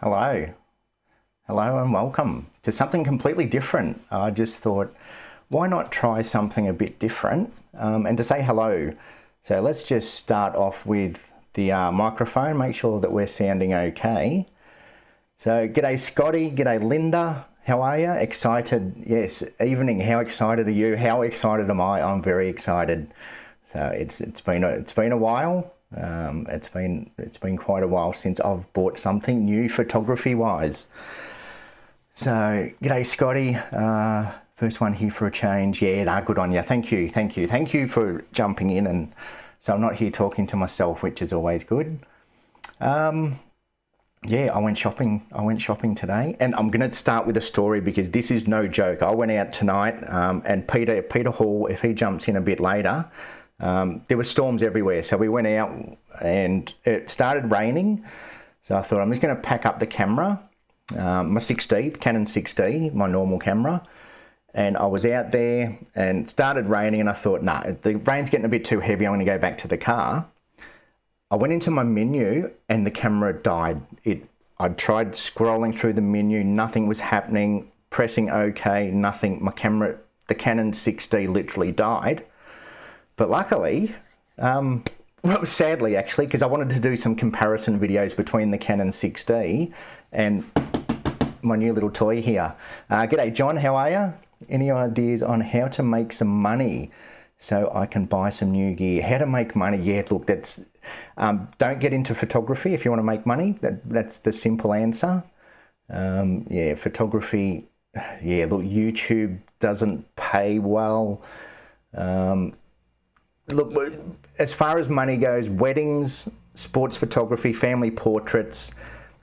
Hello. Hello and welcome to something completely different. I just thought, why not try something a bit different and to say hello. So let's just start off with the microphone, make sure that we're sounding okay. So g'day Scotty, g'day Linda, how are you? Excited? Yes, evening, how excited are you? How excited am I? I'm very excited. So it's been a while. It's been quite a while since I've bought something new photography wise. So g'day Scotty, first one here for a change. Yeah, nah, good on you. Thank you for jumping in, and so I'm not here talking to myself, which is always good. Yeah, I went shopping today, and I'm going to start with a story because this is no joke. I went out tonight, and Peter Hall, if he jumps in a bit later, there were storms everywhere. So we went out and it started raining. So I thought I'm just going to pack up the camera, my 6D, the Canon 6D, my normal camera. And I was out there and it started raining and I thought, nah, the rain's getting a bit too heavy. I'm going to go back to the car. I went into my menu and the camera died. I tried scrolling through the menu, nothing was happening, pressing OK, nothing. My camera, the Canon 6D literally died. But luckily, well, sadly actually, because I wanted to do some comparison videos between the Canon 6D and my new little toy here. G'day John, how are you? Any ideas on how to make some money so I can buy some new gear? How to make money? Yeah, look, that's don't get into photography if you want to make money. That's the simple answer. Yeah, photography. Yeah, look, YouTube doesn't pay well. Look, as far as money goes, weddings, sports photography, family portraits,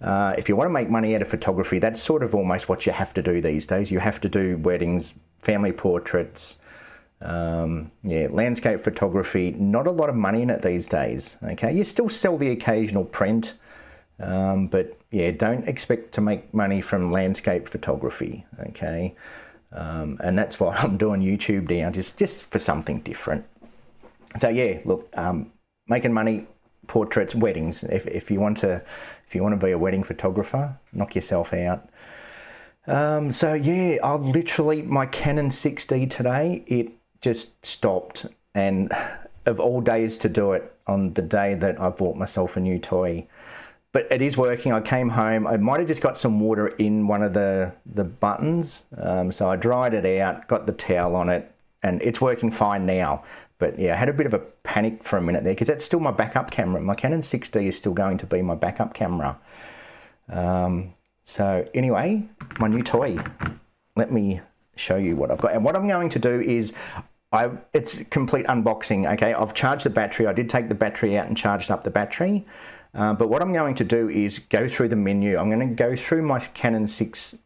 if you want to make money out of photography, that's sort of almost what you have to do these days. You have to do weddings, family portraits, yeah, landscape photography, not a lot of money in it these days, okay? You still sell the occasional print, but yeah, don't expect to make money from landscape photography, okay? And that's why I'm doing YouTube now, just for something different. So yeah, look, making money, portraits, weddings. If you want to be a wedding photographer, knock yourself out. So yeah, my Canon 6D today, it just stopped, and of all days to do it, on the day that I bought myself a new toy. But it is working. I came home, I might have just got some water in one of the buttons, so I dried it out, got the towel on it, and it's working fine now. But yeah, I had a bit of a panic for a minute there because that's still my backup camera. My Canon 6D is still going to be my backup camera. So anyway, my new toy. Let me show you what I've got. And what I'm going to do is, it's complete unboxing, okay? I've charged the battery. I did take the battery out and charged up the battery. But what I'm going to do is go through the menu. I'm going to go through my Canon 6,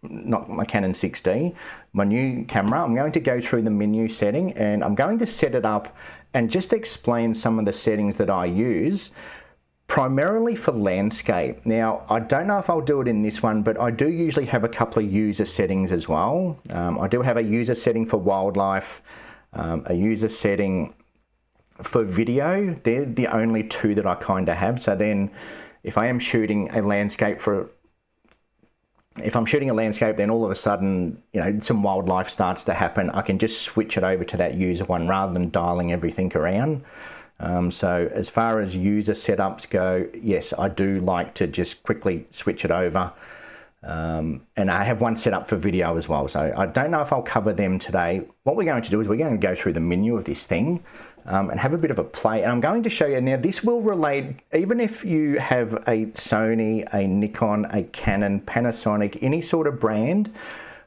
not my Canon 6D, my new camera. I'm going to go through the menu setting and I'm going to set it up and just explain some of the settings that I use primarily for landscape. Now, I don't know if I'll do it in this one, but I do usually have a couple of user settings as well. I do have a user setting for wildlife, a user setting for video. They're the only two that I kind of have. So then if I am shooting a landscape then all of a sudden, you know, some wildlife starts to happen, I can just switch it over to that user one rather than dialing everything around. So as far as user setups go, yes, I do like to just quickly switch it over. And I have one set up for video as well. So I don't know if I'll cover them today. What we're going to do is we're going to go through the menu of this thing and have a bit of a play. And I'm going to show you, now this will relate, even if you have a Sony, a Nikon, a Canon, Panasonic, any sort of brand,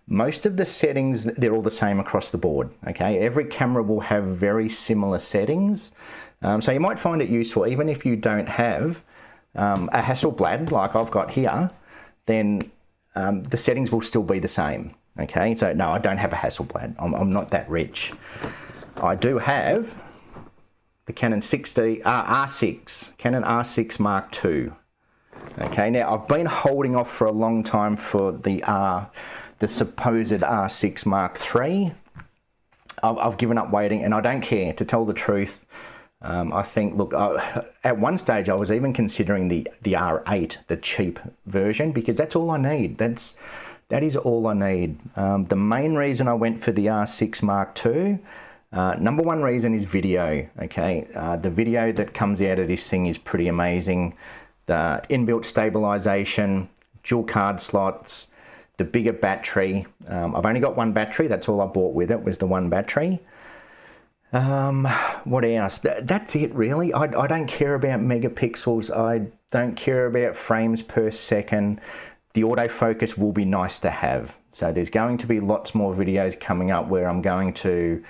most of the settings, they're all the same across the board, okay? Every camera will have very similar settings. So you might find it useful, even if you don't have a Hasselblad like I've got here, then the settings will still be the same, okay? So no, I don't have a Hasselblad. I'm not that rich. I do have the Canon R6, Canon R6 Mk2. Okay, now I've been holding off for a long time for the supposed R6 Mark III. I've given up waiting, and I don't care, to tell the truth. I think, look, at one stage I was even considering the R8, the cheap version, because that's all I need. That is all I need. The main reason I went for the R6 Mark II, number one reason is video, okay? The video that comes out of this thing is pretty amazing. The inbuilt stabilization, dual card slots, the bigger battery. I've only got one battery, that's all I bought with it, was the one battery. What else? That's it really. I don't care about megapixels. I don't care about frames per second. The autofocus will be nice to have. So there's going to be lots more videos coming up where I'm going to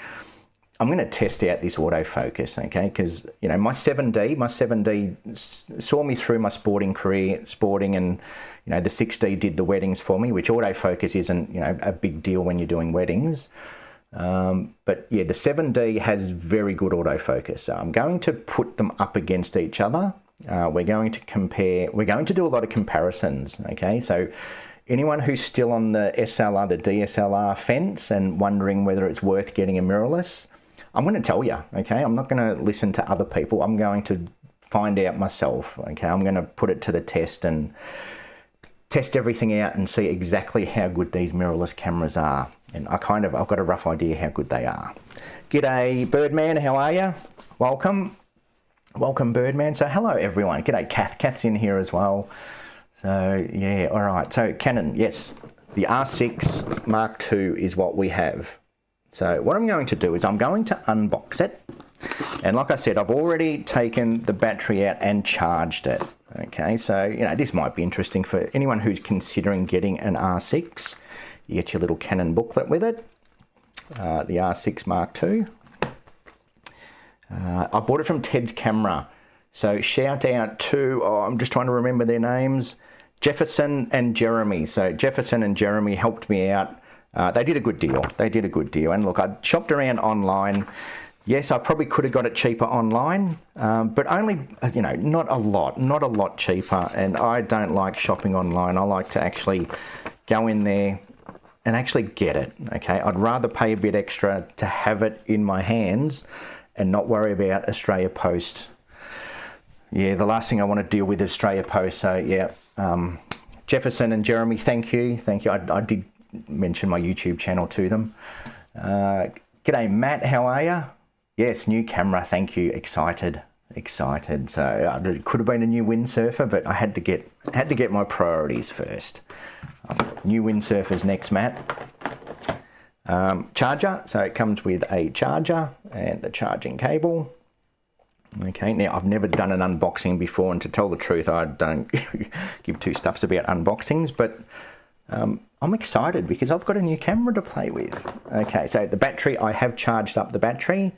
test out this autofocus, okay? Because, you know, my 7D saw me through my sporting career, and, you know, the 6D did the weddings for me, which autofocus isn't, you know, a big deal when you're doing weddings. But yeah, the 7D has very good autofocus. So I'm going to put them up against each other. We're going to compare, we're going to do a lot of comparisons, okay? So anyone who's still on the SLR, the DSLR fence and wondering whether it's worth getting a mirrorless, I'm going to tell you, okay? I'm not going to listen to other people. I'm going to find out myself, okay? I'm going to put it to the test and test everything out and see exactly how good these mirrorless cameras are. And I've got a rough idea how good they are. G'day, Birdman, how are you? Welcome. Welcome, Birdman. So hello, everyone. G'day, Kath. Kath's in here as well. So, yeah, all right. So, Canon, yes, the R6 Mark II is what we have. So, what I'm going to do is I'm going to unbox it. And like I said, I've already taken the battery out and charged it. Okay, so, you know, this might be interesting for anyone who's considering getting an R6. You get your little Canon booklet with it, the R6 Mark II. I bought it from Ted's Camera. So shout out to, I'm just trying to remember their names, Jefferson and Jeremy. So Jefferson and Jeremy helped me out. They did a good deal. They did a good deal. And look, I shopped around online. Yes, I probably could have got it cheaper online, but only, you know, not a lot cheaper. And I don't like shopping online. I like to actually go in there and actually get it, okay? I'd rather pay a bit extra to have it in my hands and not worry about Australia Post. Yeah, the last thing I want to deal with is Australia Post. So yeah, Jefferson and Jeremy, thank you. Thank you. I did mention my YouTube channel to them. G'day, Matt, how are you? Yes, new camera, thank you. Excited. So it could have been a new windsurfer, but I had to get my priorities first. New windsurfers next, Matt. Charger, so it comes with a charger and the charging cable. Okay, now I've never done an unboxing before, and to tell the truth, I don't give two stuffs about unboxings, but I'm excited because I've got a new camera to play with. Okay, so the battery, I have charged up the battery,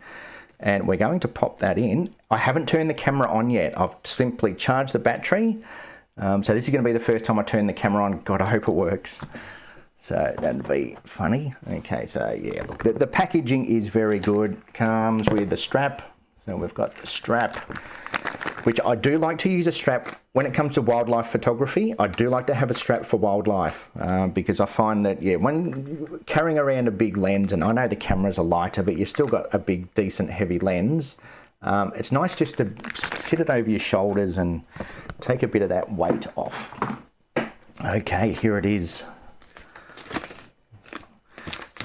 and we're going to pop that in. I haven't turned the camera on yet. I've simply charged the battery. So this is going to be the first time I turn the camera on. God, I hope it works. So that'd be funny. Okay, so yeah, look, the packaging is very good. Comes with the strap. So we've got the strap, which I do like to use a strap when it comes to wildlife photography. I do like to have a strap for wildlife because I find that, yeah, when carrying around a big lens, and I know the cameras are lighter, but you've still got a big, decent, heavy lens. It's nice just to sit it over your shoulders and take a bit of that weight off. Okay, here it is.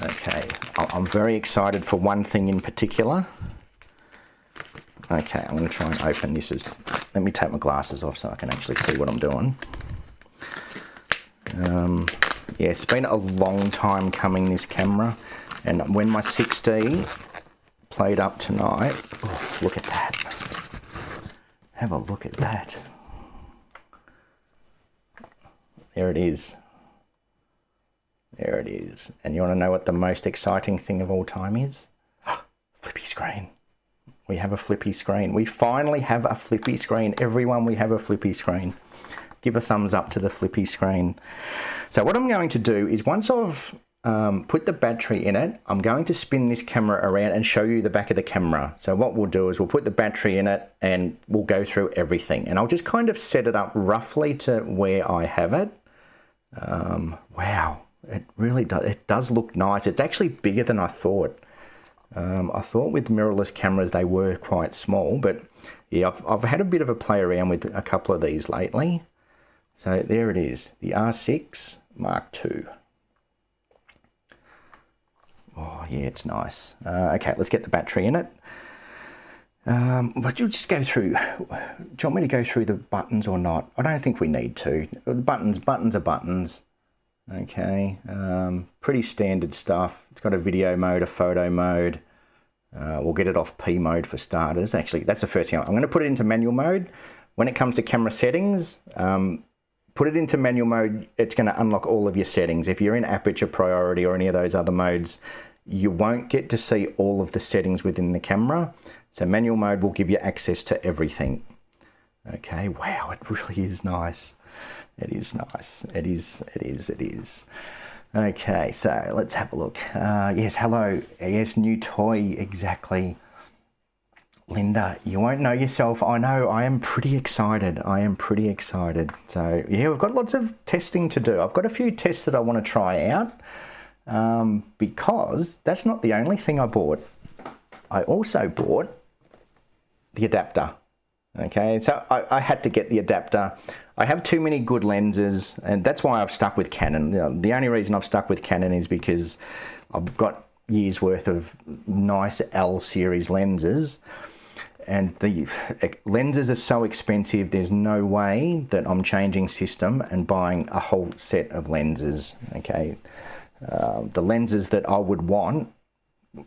Okay, I'm very excited for one thing in particular. Okay, I'm going to try and open this. Let me take my glasses off so I can actually see what I'm doing. Yeah, it's been a long time coming, this camera. And when my 6D played up tonight, oh, look at that. Have a look at that. There it is. There it is. And you want to know what the most exciting thing of all time is? Flippy screen. We have a flippy screen. We finally have a flippy screen. Everyone, we have a flippy screen. Give a thumbs up to the flippy screen. So what I'm going to do is once I've put the battery in it, I'm going to spin this camera around and show you the back of the camera. So what we'll do is we'll put the battery in it and we'll go through everything. And I'll just kind of set it up roughly to where I have it. Wow, it really does. It does look nice. It's actually bigger than I thought. I thought with mirrorless cameras they were quite small, but yeah, I've had a bit of a play around with a couple of these lately. So there it is, the R6 Mark II. Oh yeah, it's nice. Okay, let's get the battery in it. But you'll just go through, do you want me to go through the buttons or not? I don't think we need to. The buttons are buttons. Okay, pretty standard stuff. It's got a video mode, a photo mode. We'll get it off P mode for starters. Actually, that's the first thing. I'm going to put it into manual mode. When it comes to camera settings, put it into manual mode. It's going to unlock all of your settings. If you're in aperture priority or any of those other modes, you won't get to see all of the settings within the camera. So manual mode will give you access to everything. Okay, wow, it really is nice. It is nice. It is. Okay, so let's have a look. Yes, hello. Yes, new toy, exactly. Linda, you won't know yourself. I know, I am pretty excited. So yeah, we've got lots of testing to do. I've got a few tests that I want to try out because that's not the only thing I bought. I also bought the adapter. Okay, so I had to get the adapter. I have too many good lenses, and that's why I've stuck with Canon. You know, the only reason I've stuck with Canon is because I've got years worth of nice L series lenses, and the lenses are so expensive, there's no way that I'm changing system and buying a whole set of lenses. Okay, the lenses that I would want,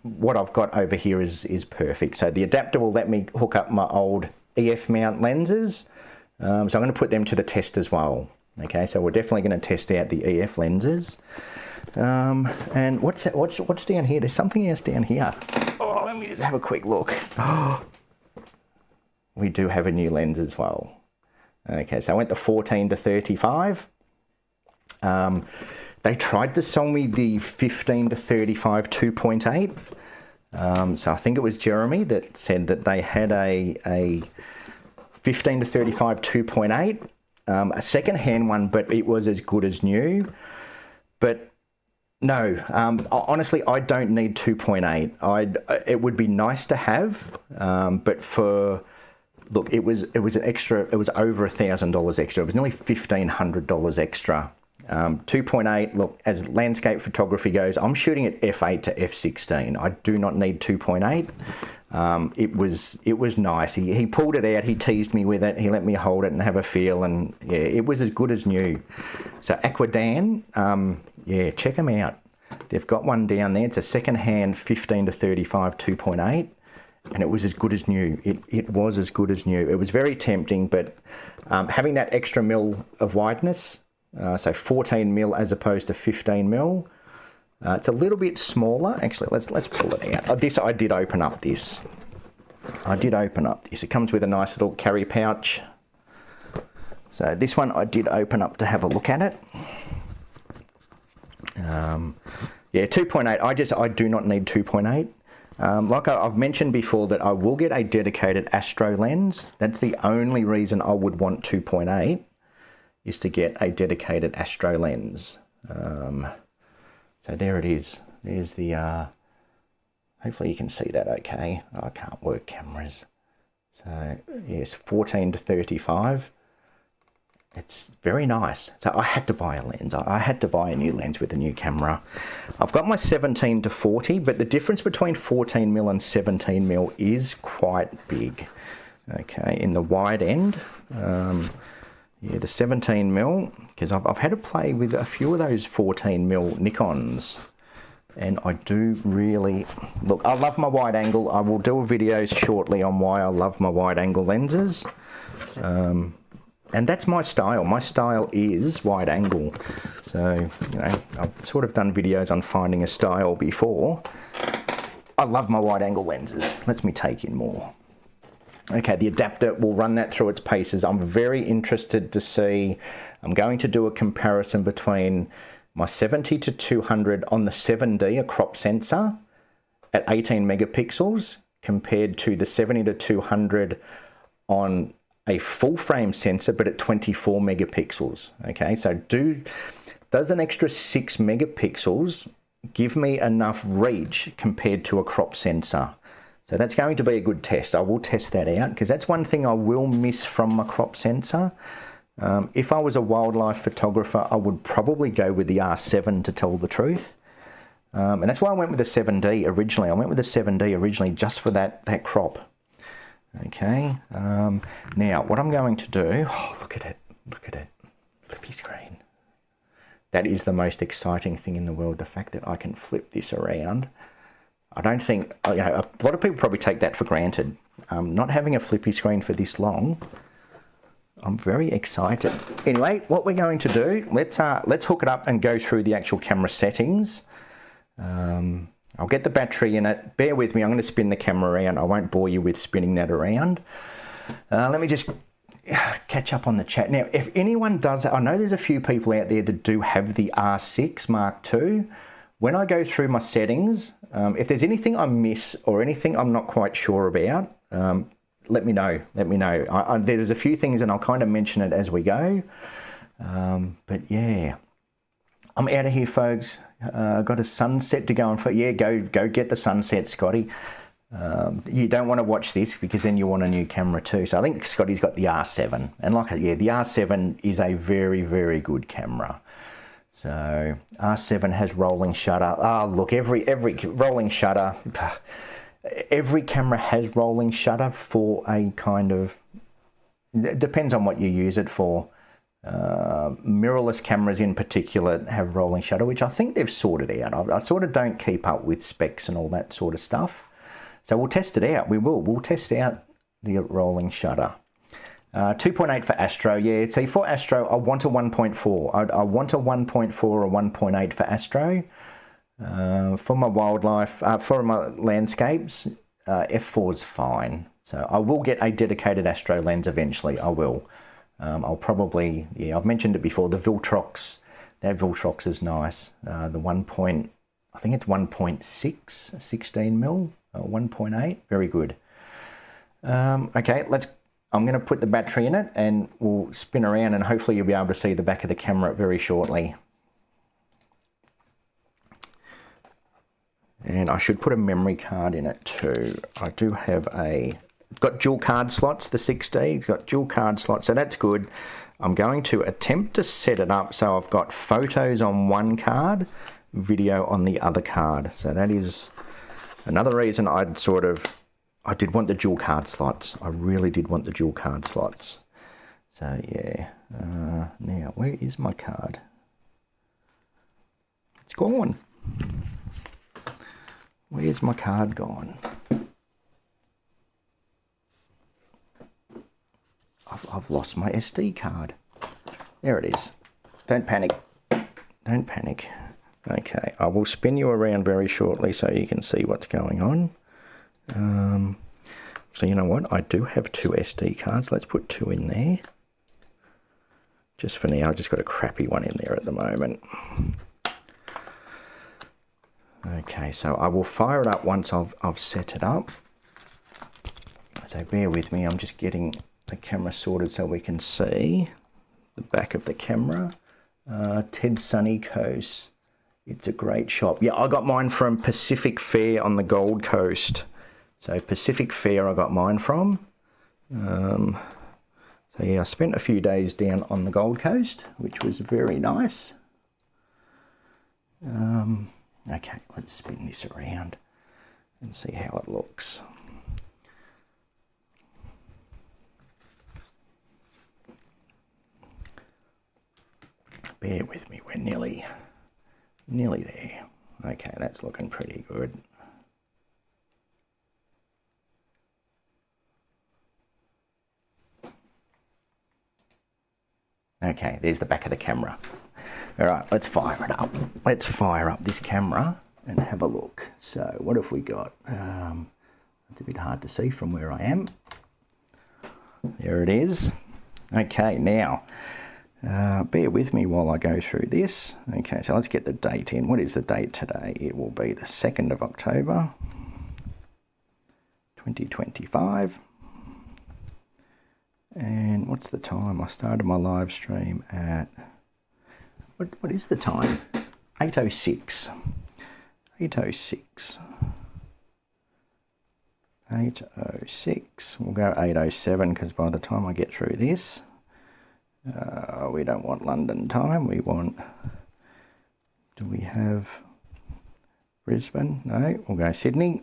what I've got over here is perfect. So the adapter will let me hook up my old EF mount lenses. So I'm going to put them to the test as well. Okay, so we're definitely going to test out the EF lenses. And what's down here? There's something else down here. Oh, let me just have a quick look. Oh, we do have a new lens as well. Okay, so I went to 14 to 35. They tried to sell me the 15 to 35 2.8. So I think it was Jeremy that said that they had a 15 to 35 2.8, a second-hand one, but it was as good as new. But no, honestly, I don't need 2.8. It would be nice to have, but for look, it was an extra. It was over $1,000 extra. It was nearly $1,500 extra. 2.8, look, as landscape photography goes, I'm shooting at f8 to f16. I do not need 2.8. It was nice. He pulled it out, he teased me with it, he let me hold it and have a feel, and yeah, it was as good as new. So Aquadan, yeah, check them out. They've got one down there. It's a second-hand 15 to 35 2.8, and it was as good as new. It was as good as new. It was very tempting, but having that extra mil of wideness, so 14 mil as opposed to 15 mil. It's a little bit smaller. Actually, let's pull it out. I did open up this. It comes with a nice little carry pouch. So this one I did open up to have a look at it. Yeah, 2.8. I do not need 2.8. Like I've mentioned before, that I will get a dedicated Astro lens. That's the only reason I would want 2.8, is to get a dedicated Astro lens. So there it is. There's the, hopefully you can see that okay. I can't work cameras. So yes, 14 to 35. It's very nice. So I had to buy a lens. I had to buy a new lens with a new camera. I've got my 17 to 40, but the difference between 14 mil and 17 mil is quite big. Okay, in the wide end, yeah, the 17 mil, because I've had to play with a few of those 14 mil Nikons, and I do really, look, I love my wide angle. I will do a video shortly on why I love my wide angle lenses. And that's my style. My style is wide angle. So, you know, I've sort of done videos on finding a style before. I love my wide angle lenses. Lets me take in more. Okay, the adapter will run that through its paces. I'm very interested to see, I'm going to do a comparison between my 70 to 200 on the 7D, a crop sensor, at 18 megapixels, compared to the 70 to 200 on a full frame sensor, but at 24 megapixels. Okay, so does an extra 6 megapixels give me enough reach compared to a crop sensor. So that's going to be a good test. I will test that out because that's one thing I will miss from my crop sensor. If I was a wildlife photographer, I would probably go with the R7 to tell the truth. And that's why I went with the 7D originally. I went with the 7D originally just for that crop. Okay, now what I'm going to do, oh, look at it, flippy screen. That is the most exciting thing in the world, the fact that I can flip this around. I don't think, you know, a lot of people probably take that for granted. Not having a flippy screen for this long, I'm very excited. Anyway, what we're going to do, let's hook it up and go through the actual camera settings. I'll get the battery in it. Bear with me, I'm going to spin the camera around. I won't bore you with spinning that around. Let me just catch up on the chat. Now, if anyone does, I know there's a few people out there that do have the R6 Mk2. When I go through my settings, if there's anything I miss or anything I'm not quite sure about, let me know. There's a few things and I'll kind of mention it as we go. But yeah, I'm out of here, folks. I've got a sunset to go on for. Yeah, go get the sunset, Scotty. You don't want to watch this because then you want a new camera too. So I think Scotty's got the R7, and the R7 is a very, very good camera. So R7 has rolling shutter. Ah, look, every rolling shutter. Every camera has rolling shutter for a kind of. It depends on what you use it for. Mirrorless cameras in particular have rolling shutter, which I think they've sorted out. I sort of don't keep up with specs and all that sort of stuff. So we'll test it out. We'll test out the rolling shutter. 2.8 for Astro. Yeah, see, for Astro, I want a 1.4. I want a 1.4 or 1.8 for Astro. For my wildlife, for my landscapes, f4 is fine. So I will get a dedicated Astro lens eventually. I will. I'll probably, yeah, I've mentioned it before, the Viltrox. That Viltrox is nice. The 1. I think it's 1.6, 16 mil, 1.8, very good. Okay, I'm going to put the battery in it and we'll spin around and hopefully you'll be able to see the back of the camera very shortly. And I should put a memory card in it too. I do have it's got dual card slots, the 6D, it's got dual card slots, so that's good. I'm going to attempt to set it up so I've got photos on one card, video on the other card. So that is another reason I did want the dual card slots. I really did want the dual card slots. So yeah, now where is my card? It's gone. Where's my card gone? I've lost my SD card. There it is. Don't panic. Don't panic. Okay, I will spin you around very shortly so you can see what's going on. So you know what? I do have 2 SD cards. Let's put 2 in there. Just for now, I've just got a crappy one in there at the moment. Okay, so I will fire it up once I've set it up. So bear with me, I'm just getting the camera sorted so we can see the back of the camera. Ted Sunny Coast. It's a great shop. Yeah, I got mine from Pacific Fair on the Gold Coast. So Pacific Fair I got mine from. So yeah, I spent a few days down on the Gold Coast, which was very nice. Okay, let's spin this around and see how it looks. Bear with me, we're nearly there. Okay, that's looking pretty good. Okay, there's the back of the camera. All right, let's fire it up. Let's fire up this camera and have a look. So what have we got? It's a bit hard to see from where I am. There it is. Okay, now, bear with me while I go through this. Okay, so let's get the date in. What is the date today? It will be the 2nd of October, 2025. And what's the time? I started my live stream at, what is the time? 8:06. 806. 806. We'll go 807 because by the time I get through this, we don't want London time. We want, do we have Brisbane? No, we'll go Sydney.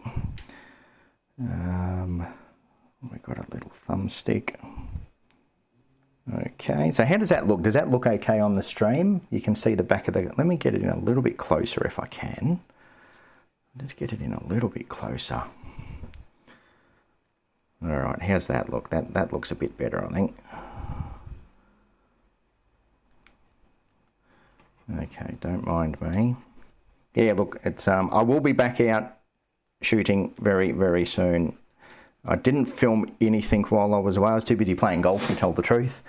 We've got a little thumbstick. Okay, so how does that look? Does that look okay on the stream? You can see the back of the, let me get it in a little bit closer if I can. Let's get it in a little bit closer. All right, how's that look? That looks a bit better, I think. Okay, don't mind me. Yeah, look, it's I will be back out shooting very, very soon. I didn't film anything while I was away. I was too busy playing golf, to tell the truth.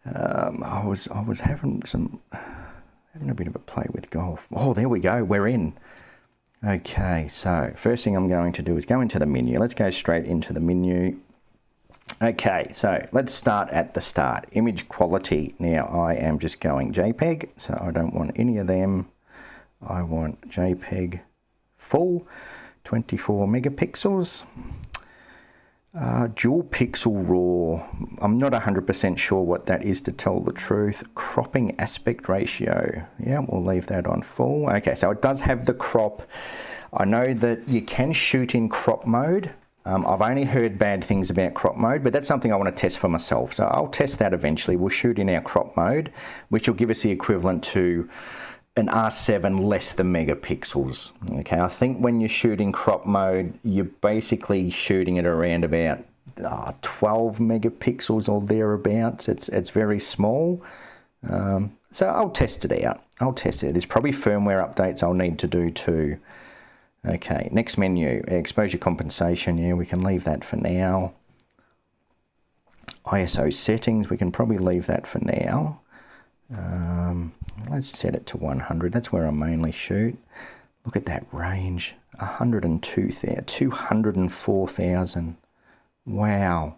I was having a bit of a play with golf. Oh, there we go. We're in. Okay, so first thing I'm going to do is go into the menu. Let's go straight into the menu. Okay, so let's start at the start. Image quality. Now I am just going JPEG, so I don't want any of them. I want JPEG full, 24 megapixels. Dual pixel raw. I'm not 100% sure what that is, to tell the truth. Cropping aspect ratio. Yeah, we'll leave that on full. Okay, so it does have the crop. I know that you can shoot in crop mode. I've only heard bad things about crop mode, but that's something I want to test for myself. So I'll test that eventually. We'll shoot in our crop mode, which will give us the equivalent to an R7 less than megapixels. Okay, I think when you're shooting crop mode, you're basically shooting it around about 12 megapixels or thereabouts. It's very small. So I'll test it out. There's probably firmware updates I'll need to do too. Okay, next menu, exposure compensation. Yeah, we can leave that for now. ISO settings, we can probably leave that for now. Let's set it to 100. That's where I mainly shoot. Look at that range, 102,000, 204,000. Wow.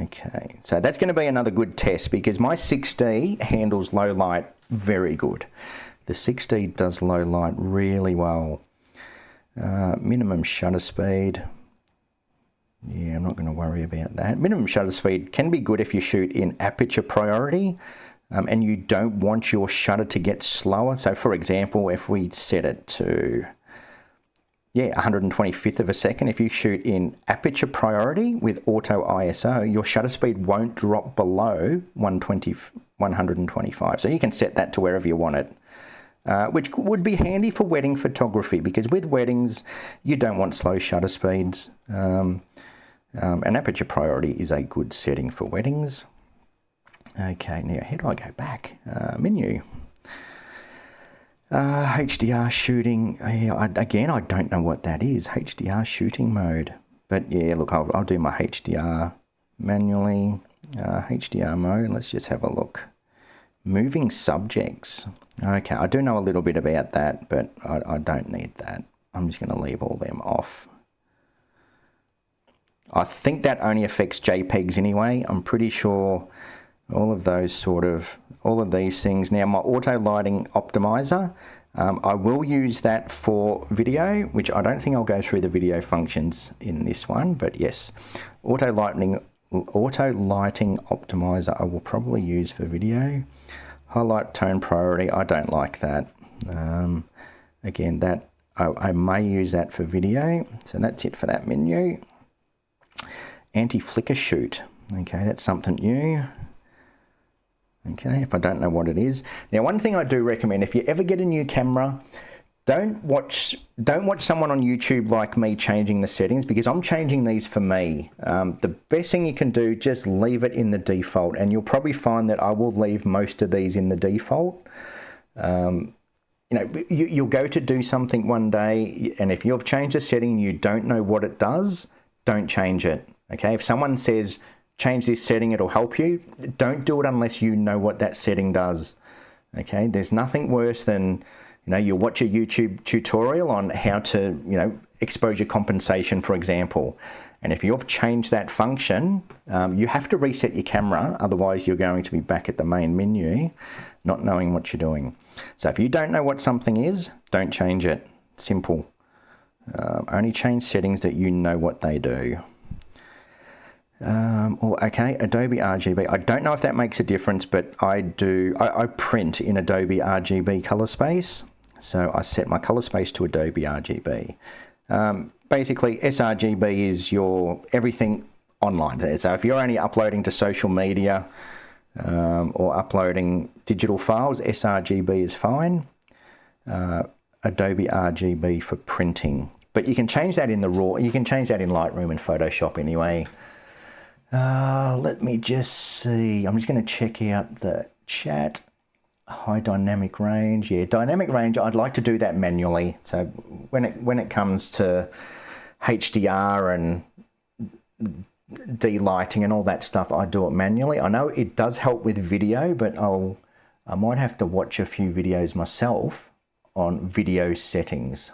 Okay, so that's going to be another good test because my 6D handles low light very good. The 6D does low light really well. Minimum shutter speed. Yeah, I'm not going to worry about that. Minimum shutter speed can be good if you shoot in aperture priority. And you don't want your shutter to get slower. So for example, if we set it to, 125th of a second, if you shoot in aperture priority with auto ISO, your shutter speed won't drop below 125. So you can set that to wherever you want it, which would be handy for wedding photography because with weddings, you don't want slow shutter speeds. And aperture priority is a good setting for weddings. Okay, now how do I go back? Menu. HDR shooting. Again, I don't know what that is. HDR shooting mode. But yeah, look, I'll do my HDR manually. HDR mode, let's just have a look. Moving subjects. Okay, I do know a little bit about that, but I don't need that. I'm just going to leave all them off. I think that only affects JPEGs anyway. I'm pretty sure all of these things. Now my auto lighting optimizer, I will use that for video, which I don't think I'll go through the video functions in this one, but yes, auto lighting optimizer I will probably use for video. Highlight tone priority, I don't like that. Again, that I may use that for video. So that's it for that menu. Anti-flicker shoot. Okay, that's something new. Okay, if I don't know what it is. Now, one thing I do recommend, if you ever get a new camera, don't watch someone on YouTube like me changing the settings because I'm changing these for me. The best thing you can do, just leave it in the default, and you'll probably find that I will leave most of these in the default. You'll go to do something one day, and if you've changed a setting and you don't know what it does, don't change it. Okay, if someone says, change this setting, it'll help you, don't do it unless you know what that setting does. Okay, there's nothing worse than, you watch a YouTube tutorial on how to, exposure compensation, for example, And if you've changed that function, you have to reset your camera, otherwise you're going to be back at the main menu, not knowing what you're doing. So if you don't know what something is, don't change it. Simple. Only change settings that you know what they do. Okay, Adobe RGB. I don't know if that makes a difference, but I do. I print in Adobe RGB color space, so I set my color space to Adobe RGB. Basically, sRGB is your everything online. So if you're only uploading to social media or uploading digital files, sRGB is fine. Adobe RGB for printing, but you can change that in the raw. You can change that in Lightroom and Photoshop anyway. Let me just see. I'm just going to check out the chat. High dynamic range. Yeah, dynamic range. I'd like to do that manually. So when it comes to HDR and delighting and all that stuff, I do it manually. I know it does help with video, but I might have to watch a few videos myself on video settings.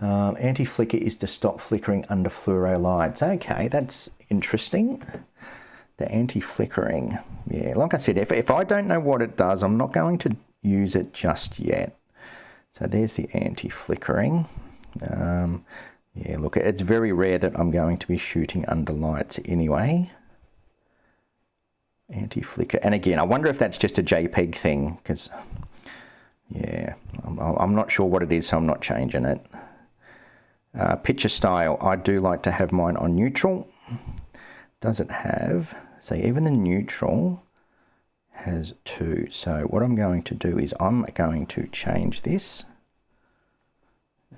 Anti-flicker is to stop flickering under fluoro lights. Okay, that's interesting. The anti-flickering. Yeah, like I said, if I don't know what it does, I'm not going to use it just yet. So there's the anti-flickering. Yeah, look, it's very rare that I'm going to be shooting under lights anyway. Anti-flicker. And again, I wonder if that's just a JPEG thing, because, yeah, I'm not sure what it is, so I'm not changing it. Picture style, I do like to have mine on neutral. Does it have, so even the neutral has 2. So what I'm going to do is I'm going to change this.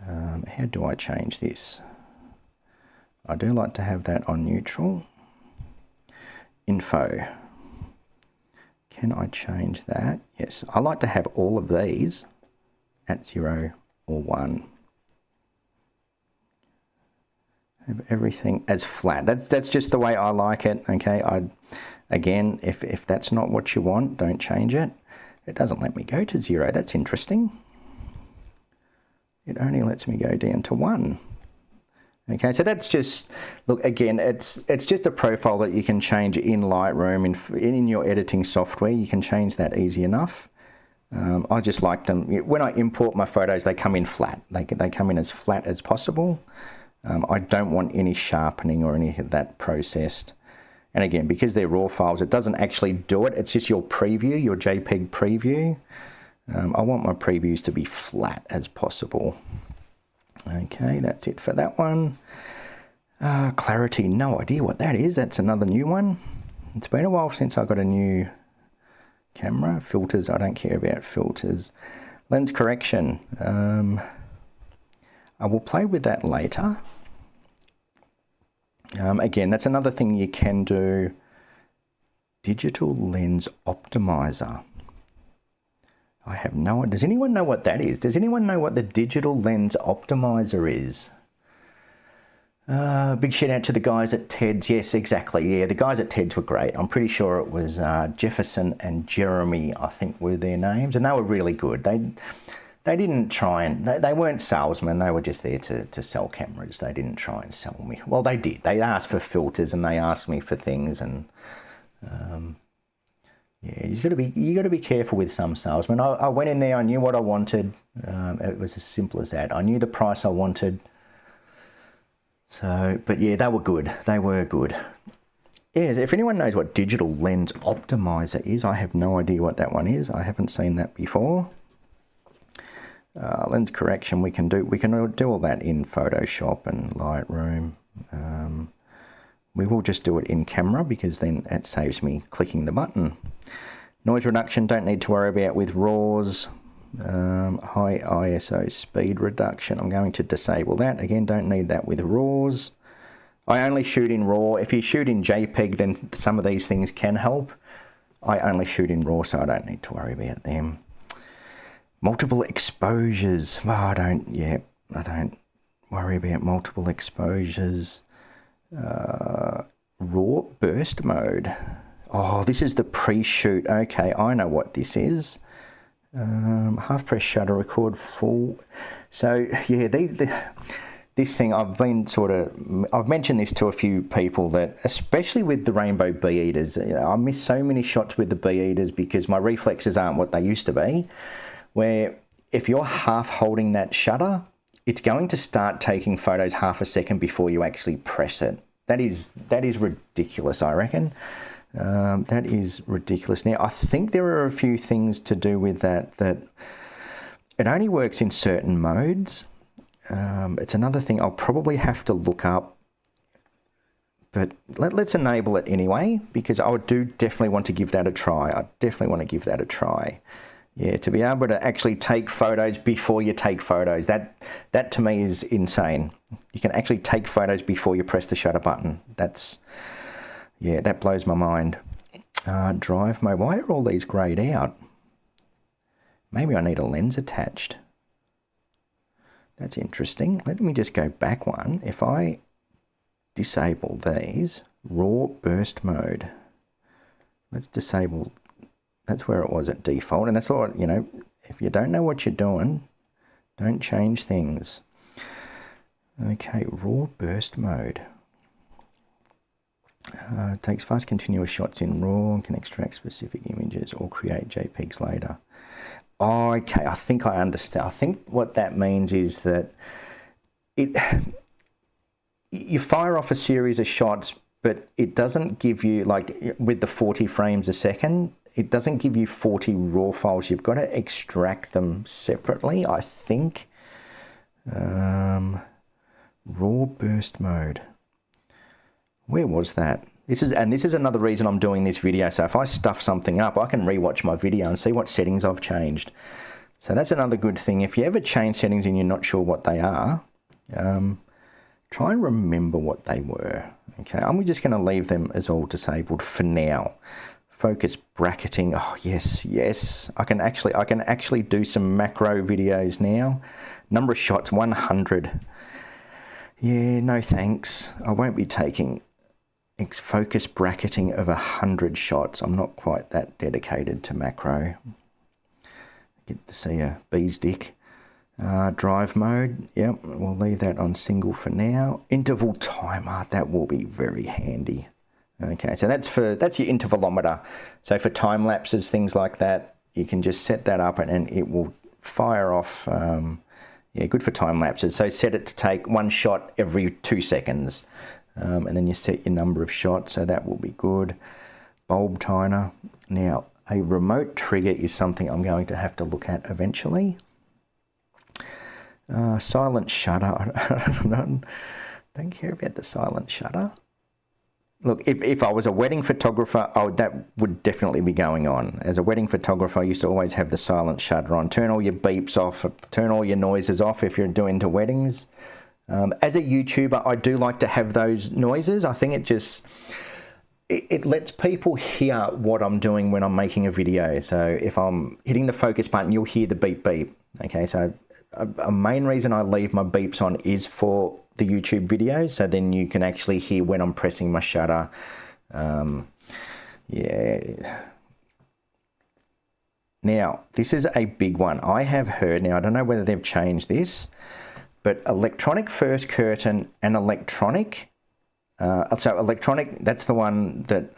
How do I change this? I do like to have that on neutral. Info. Can I change that? Yes, I like to have all of these at 0 or 1. Have everything as flat. That's just the way I like it. Okay, again, if that's not what you want, don't change it. It doesn't let me go to 0. That's interesting. It only lets me go down to 1. Okay, so that's just, look, again, it's just a profile that you can change in Lightroom, in your editing software. You can change that easy enough. I just like them, when I import my photos, they come in flat. They come in as flat as possible. I don't want any sharpening or any of that processed. And again, because they're raw files, it doesn't actually do it. It's just your preview, your JPEG preview. I want my previews to be flat as possible. Okay, that's it for that one. Clarity, no idea what that is. That's another new one. It's been a while since I got a new camera. Filters, I don't care about filters. Lens correction. I will play with that later. Again, that's another thing you can do. Digital lens optimizer. I have no idea. Does anyone know what that is? Does anyone know what the digital lens optimizer is? Big shout out to the guys at TEDS. Yes, exactly. Yeah, the guys at TEDS were great. I'm pretty sure it was Jefferson and Jeremy, I think, were their names, and they were really good. They didn't try and, they weren't salesmen, they were just there to sell cameras. They didn't try and sell me. Well, they did. They asked for filters and they asked me for things, and yeah, you got to be careful with some salesmen. I went in there, I knew what I wanted. It was as simple as that. I knew the price I wanted. So, but yeah, they were good. They were good. Yes, if anyone knows what digital lens optimizer is, I have no idea what that one is. I haven't seen that before. Lens correction, we can do all that in Photoshop and Lightroom. We will just do it in camera because then it saves me clicking the button. Noise reduction, don't need to worry about with RAWs. High ISO speed reduction, I'm going to disable that. Again, don't need that with RAWs. I only shoot in RAW. If you shoot in JPEG, then some of these things can help. I only shoot in RAW, so I don't need to worry about them. Multiple exposures. Oh, I don't worry about multiple exposures. Raw burst mode. Oh, this is the pre-shoot. Okay, I know what this is. Half press shutter, record full. So yeah, this thing, I've mentioned this to a few people, that especially with the rainbow bee eaters, you know, I miss so many shots with the bee eaters because my reflexes aren't what they used to be, where if you're half holding that shutter, it's going to start taking photos half a second before you actually press it. That is ridiculous, I reckon. That is ridiculous. Now, I think there are a few things to do with that it only works in certain modes. It's another thing I'll probably have to look up, but let's enable it anyway, because I do definitely want to give that a try. I definitely want to give that a try. Yeah, to be able to actually take photos before you take photos, that to me is insane. You can actually take photos before you press the shutter button. Yeah, that blows my mind. Drive mode, why are all these grayed out? Maybe I need a lens attached. That's interesting. Let me just go back one. If I disable these, raw burst mode, let's disable. That's where it was at default, and that's all, you know, if you don't know what you're doing, don't change things. Okay, raw burst mode. Takes fast continuous shots in RAW and can extract specific images or create JPEGs later. Okay, I think I understand. I think what that means is that you fire off a series of shots, but it doesn't give you, like with the 40 frames a second, it doesn't give you 40 raw files. You've got to extract them separately, I think. Raw burst mode. Where was that? This is another reason I'm doing this video. So if I stuff something up, I can rewatch my video and see what settings I've changed. So that's another good thing. If you ever change settings and you're not sure what they are, try and remember what they were. Okay, I'm just going to leave them as all disabled for now. Focus bracketing. Oh yes. I can actually do some macro videos now. Number of shots 100. Yeah, no thanks. I won't be taking focus bracketing of 100 shots. I'm not quite that dedicated to macro. Get to see a bee's dick. Drive mode. Yep, we'll leave that on single for now. Interval timer. That will be very handy. Okay, so that's your intervalometer. So for time lapses, things like that, you can just set that up and it will fire off. Yeah, good for time lapses. So set it to take one shot every 2 seconds. And then you set your number of shots, so that will be good. Bulb timer. Now, a remote trigger is something I'm going to have to look at eventually. Silent shutter. I don't care about the silent shutter. Look, if I was a wedding photographer, that would definitely be going on. As a wedding photographer, I used to always have the silent shutter on. Turn all your beeps off, turn all your noises off if you're doing to weddings. As a YouTuber, I do like to have those noises. I think it lets people hear what I'm doing when I'm making a video. So if I'm hitting the focus button, you'll hear the beep beep. Okay, so a main reason I leave my beeps on is for the YouTube videos, so then you can actually hear when I'm pressing my shutter. Yeah. Now, this is a big one. I have heard, now I don't know whether they've changed this, but electronic first curtain and electronic, so electronic, that's the one that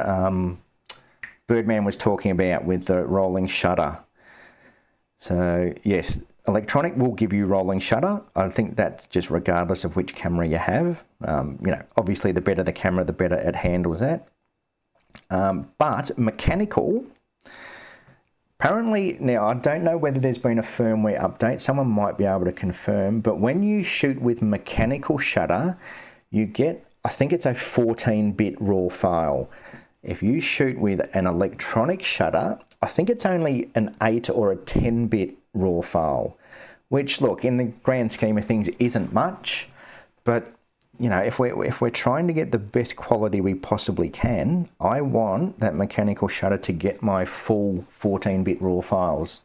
Birdman was talking about with the rolling shutter. So yes, electronic will give you rolling shutter. I think that's just regardless of which camera you have. You know, obviously the better the camera, the better it handles that. But mechanical, apparently, now I don't know whether there's been a firmware update. Someone might be able to confirm, but when you shoot with mechanical shutter, you get, I think it's a 14-bit RAW file. If you shoot with an electronic shutter, I think it's only an 8 or a 10-bit RAW file, which, look, in the grand scheme of things isn't much, but you know, if we're trying to get the best quality we possibly can, I want that mechanical shutter to get my full 14-bit RAW files.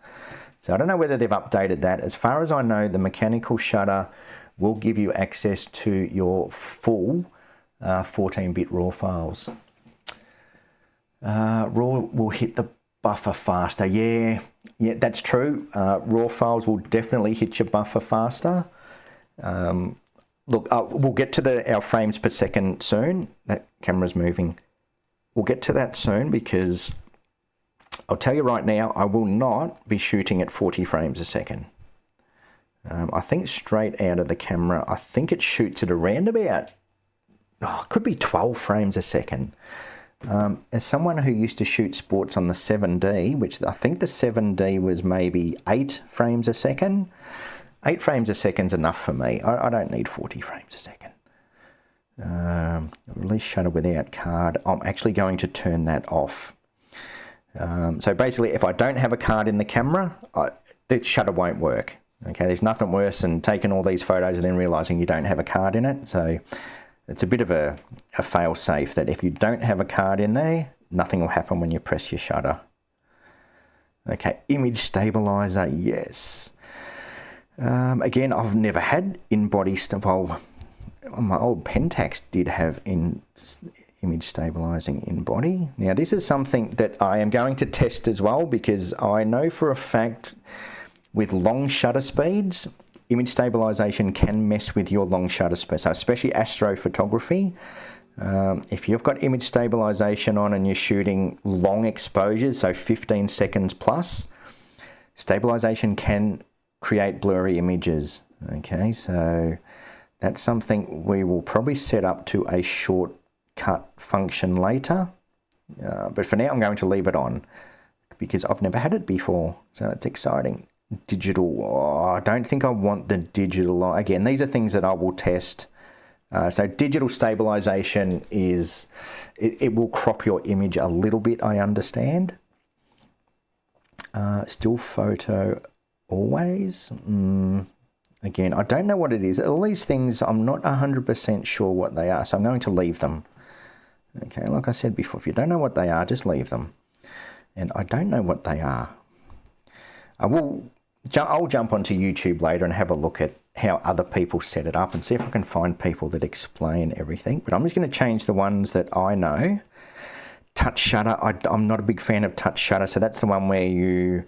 So I don't know whether they've updated that. As far as I know, the mechanical shutter will give you access to your full 14-bit RAW files. RAW will hit the buffer faster. Yeah, that's true. RAW files will definitely hit your buffer faster. look, we'll get to our frames per second soon. That camera's moving. We'll get to that soon because I'll tell you right now, I will not be shooting at 40 frames a second. I think straight out of the camera, I think it shoots at around about, it could be 12 frames a second. As someone who used to shoot sports on the 7D, which I think the 7D was maybe 8 frames a second, 8 frames a second is enough for me. I don't need 40 frames a second. Release shutter without card. I'm actually going to turn that off. So basically, if I don't have a card in the camera, the shutter won't work. Okay, there's nothing worse than taking all these photos and then realizing you don't have a card in it. So it's a bit of a fail safe that if you don't have a card in there, nothing will happen when you press your shutter. Okay, image stabilizer, yes. Again, I've never had in-body, well, my old Pentax did have image stabilizing in body. Now this is something that I am going to test as well, because I know for a fact with long shutter speeds, image stabilization can mess with your long shutter speed. So especially astrophotography, if you've got image stabilization on and you're shooting long exposures, so 15 seconds plus, stabilization can create blurry images. Okay, so that's something we will probably set up to a shortcut function later. But for now, I'm going to leave it on because I've never had it before. So it's exciting. Digital, I don't think I want the digital. Again, these are things that I will test. So digital stabilization is, it will crop your image a little bit, I understand. Still photo always. Again, I don't know what it is. All these things, I'm not 100% sure what they are, so I'm going to leave them. Okay, like I said before, if you don't know what they are, just leave them. And I don't know what they are. I'll jump onto YouTube later and have a look at how other people set it up and see if I can find people that explain everything. But I'm just going to change the ones that I know. Touch shutter, I'm not a big fan of touch shutter, so that's the one where you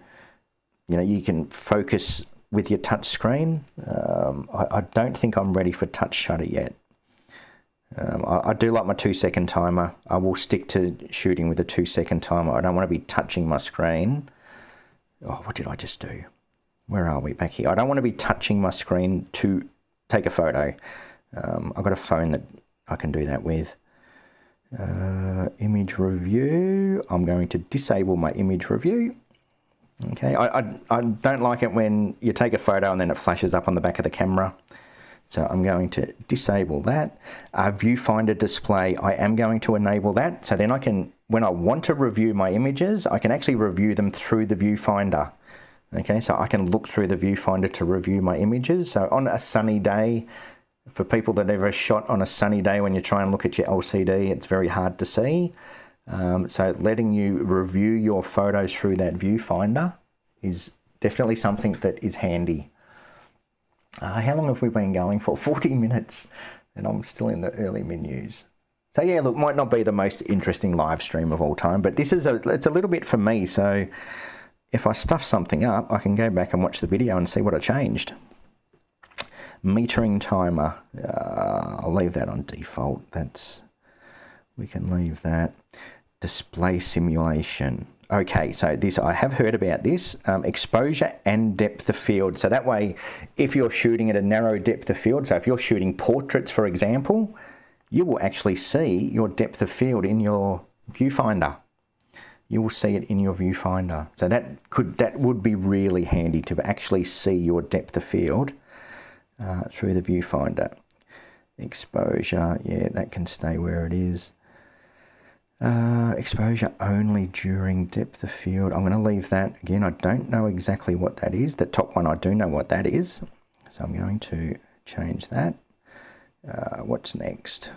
can focus with your touch screen. I don't think I'm ready for touch shutter yet. I do like my 2-second timer. I will stick to shooting with a 2-second timer. I don't want to be touching my screen. Oh, what did I just do? Where are we? Back here. I don't want to be touching my screen to take a photo. I've got a phone that I can do that with. Image review. I'm going to disable my image review. Okay, I don't like it when you take a photo and then it flashes up on the back of the camera. So I'm going to disable that. Viewfinder display, I am going to enable that. So then I can, when I want to review my images, I can actually review them through the viewfinder. Okay, so I can look through the viewfinder to review my images. So on a sunny day, for people that ever shot on a sunny day when you try and look at your LCD, it's very hard to see. So letting you review your photos through that viewfinder is definitely something that is handy. How long have we been going for? 40 minutes, and I'm still in the early menus. So yeah, look, might not be the most interesting live stream of all time, but this is it's a little bit for me. So if I stuff something up, I can go back and watch the video and see what I changed. Metering timer, I'll leave that on default. We can leave that. Display simulation. Okay, so this, I have heard about this, exposure and depth of field. So that way, if you're shooting at a narrow depth of field, so if you're shooting portraits, for example, you will actually see your depth of field in your viewfinder. You will see it in your viewfinder. So that would be really handy to actually see your depth of field through the viewfinder. Exposure, yeah, that can stay where it is. Exposure only during depth of field. I'm going to leave that. Again, I don't know exactly what that is. The top one, I do know what that is. So I'm going to change that. What's next?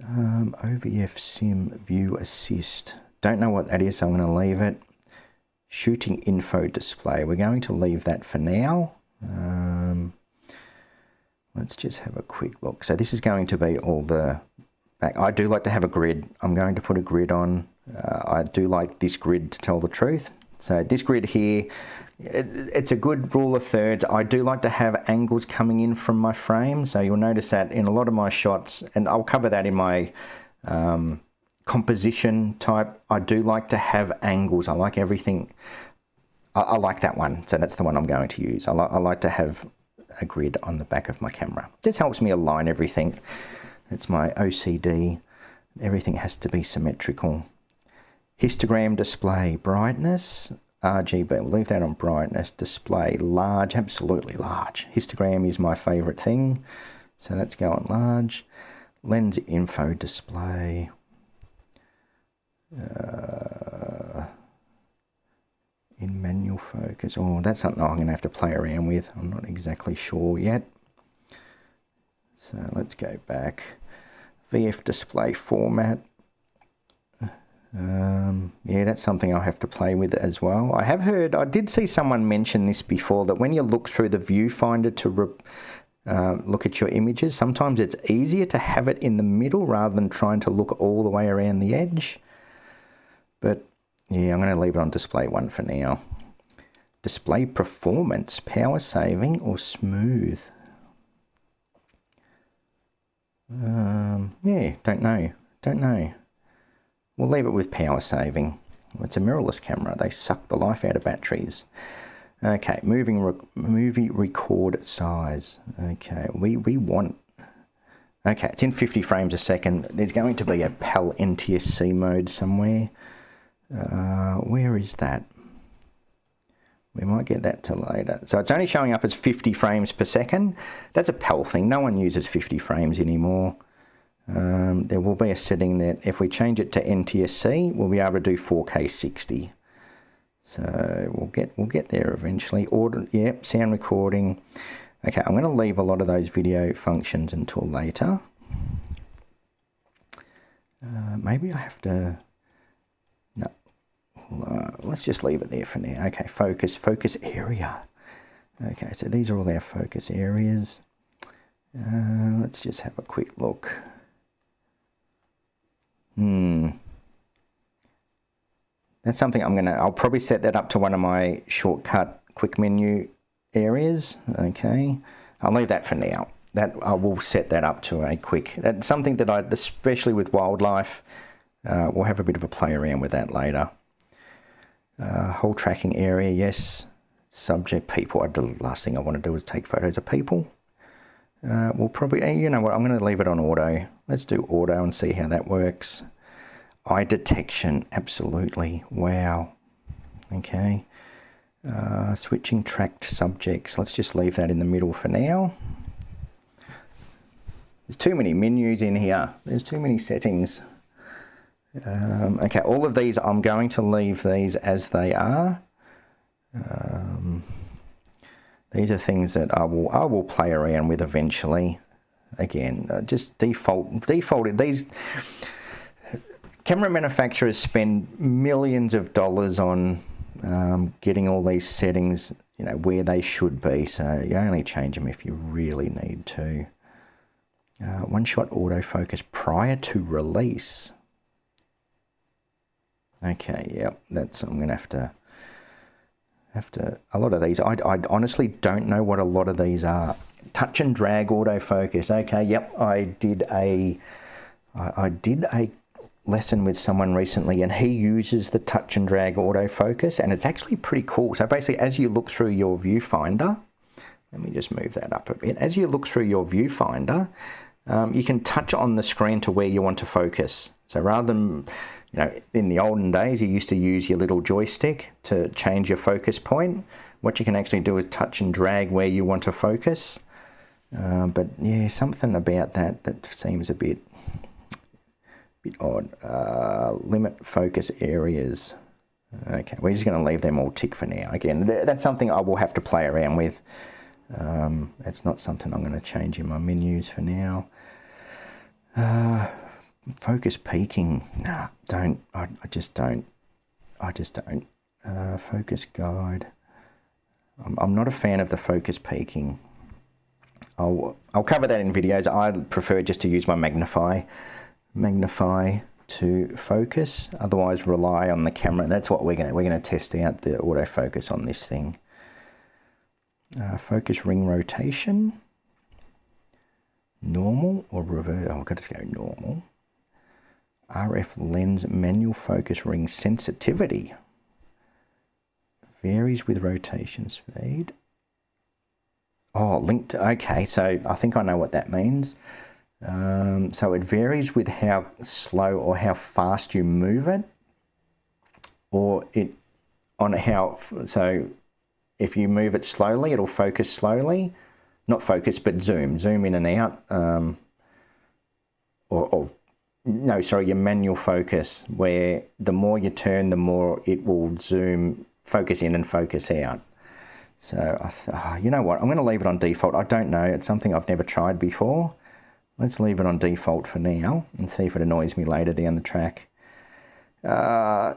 OVF Sim View Assist. Don't know what that is, so I'm going to leave it. Shooting info display. We're going to leave that for now. Let's just have a quick look. So this is going to be all the... I do like to have a grid. I'm going to put a grid on. I do like this grid, to tell the truth. So this grid here, it's a good rule of thirds. I do like to have angles coming in from my frame. So you'll notice that in a lot of my shots, and I'll cover that in my composition type, I do like to have angles. I like everything. I like that one. So that's the one I'm going to use. I like to have a grid on the back of my camera. This helps me align everything. It's my OCD. Everything has to be symmetrical. Histogram display, brightness, RGB, we'll leave that on brightness. Display, large, absolutely large. Histogram is my favorite thing. So let's go on large. Lens info display. In manual focus. Oh, that's something I'm going to have to play around with. I'm not exactly sure yet. So let's go back. VF display format. Yeah, that's something I'll have to play with as well. I have heard, I did see someone mention this before, that when you look through the viewfinder to look at your images, sometimes it's easier to have it in the middle rather than trying to look all the way around the edge. But yeah, I'm going to leave it on display 1 for now. Display performance, power saving or smooth? Yeah, don't know. We'll leave it with power saving. It's a mirrorless camera. They suck the life out of batteries. Okay, movie record size. Okay, we want... Okay, it's in 50 frames a second. There's going to be a PAL NTSC mode somewhere. Where is that? We might get that till later. So it's only showing up as 50 frames per second. That's a PAL thing. No one uses 50 frames anymore. There will be a setting that if we change it to NTSC, we'll be able to do 4K 60. So we'll get there eventually. Yep, sound recording. Okay, I'm going to leave a lot of those video functions until later. Maybe I have to... No. Let's just leave it there for now. Okay, focus area. Okay, so these are all our focus areas. Let's just have a quick look. That's something I'll probably set that up to one of my shortcut quick menu areas. Okay, I'll leave that for now. That I will set that up to a quick. That's something that especially with wildlife, we'll have a bit of a play around with that later. Whole tracking area, yes. Subject, people. The last thing I want to do is take photos of people. We'll probably, you know what, I'm going to leave it on auto. Let's do auto and see how that works. Eye detection, absolutely. Wow. Okay. Switching tracked subjects. Let's just leave that in the middle for now. There's too many menus in here. There's too many settings. Okay, all of these, I'm going to leave these as they are. These are things that I will play around with eventually. Again, just defaulted. These camera manufacturers spend millions of dollars on getting all these settings, you know, where they should be. So you only change them if you really need to. One-shot autofocus prior to release. Okay, yep, I'm gonna have to. A lot of these, I honestly don't know what a lot of these are. Touch and drag autofocus. Okay, yep, I did a lesson with someone recently, and he uses the touch and drag autofocus, and it's actually pretty cool. So basically, as you look through your viewfinder, let me just move that up a bit. As you look through your viewfinder, you can touch on the screen to where you want to focus. So rather than, you know, in the olden days, you used to use your little joystick to change your focus point. What you can actually do is touch and drag where you want to focus. But yeah, something about that seems a bit odd. Limit focus areas. Okay, we're just going to leave them all tick for now. Again, that's something I will have to play around with. It's not something I'm going to change in my menus for now. Focus peaking. Nah, don't. I just don't. Focus guide. I'm not a fan of the focus peaking. I'll cover that in videos. I prefer just to use my magnify to focus, otherwise rely on the camera. That's what we're gonna test out, the autofocus on this thing. Focus ring rotation, normal or reverse. Oh, I've got to go normal. RF lens manual focus ring sensitivity varies with rotation speed. Oh, linked to, okay, so I think I know what that means. So it varies with how slow or how fast you move it, or so if you move it slowly, it'll focus slowly, not focus, but zoom in and out, no, sorry, your manual focus, where the more you turn, the more it will zoom, focus in and focus out. So, you know what, I'm going to leave it on default. I don't know, it's something I've never tried before. Let's leave it on default for now and see if it annoys me later down the track. I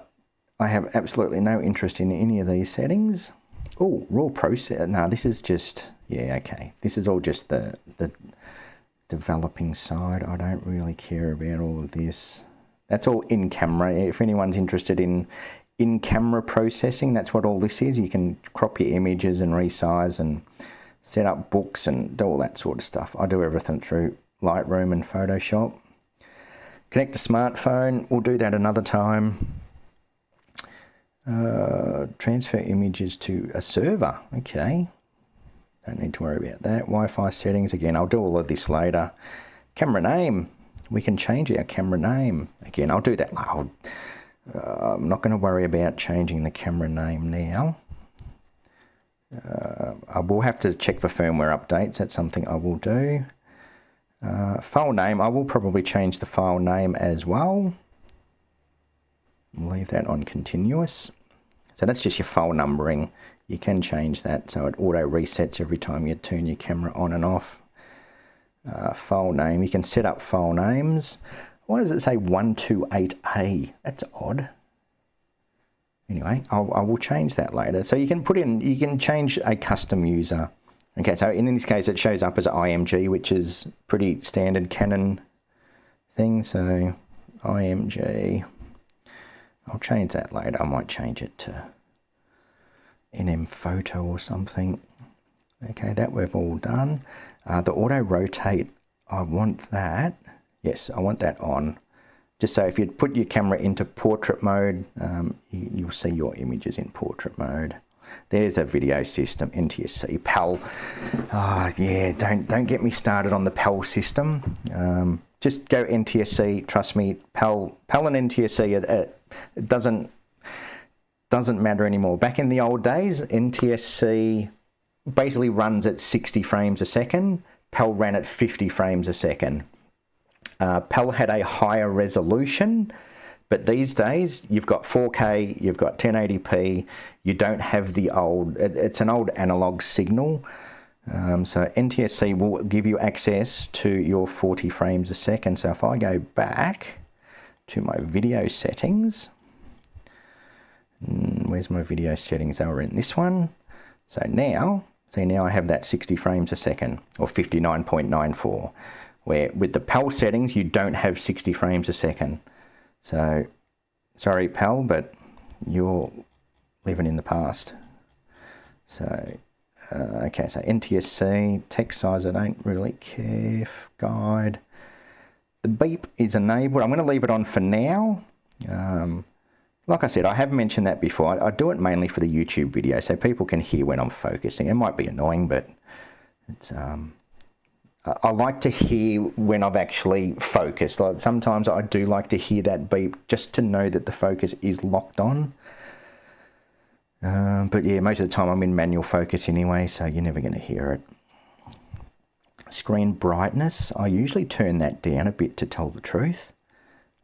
have absolutely no interest in any of these settings. Oh, raw process. No, this is just, yeah, okay. This is all just the developing side. I don't really care about all of this. That's all in camera. If anyone's interested in camera processing, that's what all this is. You can crop your images and resize and set up books and do all that sort of stuff. I do everything through Lightroom and Photoshop. Connect a smartphone, we'll do that another time. Transfer images to a server, okay. Don't need to worry about that. Wi-Fi settings, again, I'll do all of this later. Camera name, we can change our camera name. Again, I'll do that. I'm not going to worry about changing the camera name now. I will have to check for firmware updates. That's something I will do. File name, I will probably change the file name as well. Leave that on continuous. So that's just your file numbering. You can change that so it auto resets every time you turn your camera on and off. File name, you can set up file names. Why does it say 128A? That's odd. Anyway, I will change that later. So you can change a custom user. Okay, so in this case, it shows up as IMG, which is pretty standard Canon thing. So IMG, I'll change that later. I might change it to NM Photo or something. Okay, that we've all done. The auto rotate, I want that. Yes, I want that on. Just so if you put your camera into portrait mode, you'll see your images in portrait mode. There's a video system, NTSC, PAL. Yeah, don't get me started on the PAL system. Just go NTSC, trust me, PAL and NTSC, it doesn't matter anymore. Back in the old days, NTSC basically runs at 60 frames a second. PAL ran at 50 frames a second. PAL had a higher resolution, but these days you've got 4K, you've got 1080p, you don't have the old, it's an old analog signal. So NTSC will give you access to your 40 frames a second. So if I go back to my video settings, where's my video settings? They were in this one. So now, see, now I have that 60 frames a second, or 59.94, where with the PAL settings, you don't have 60 frames a second. So, sorry PAL, but you're living in the past. So, okay, so NTSC, text size, I don't really care, guide. The beep is enabled. I'm going to leave it on for now. Like I said, I have mentioned that before. I do it mainly for the YouTube video, so people can hear when I'm focusing. It might be annoying, but it's I like to hear when I've actually focused. Like sometimes I do like to hear that beep just to know that the focus is locked on. But yeah, most of the time I'm in manual focus anyway, so you're never going to hear it. Screen brightness, I usually turn that down a bit to tell the truth.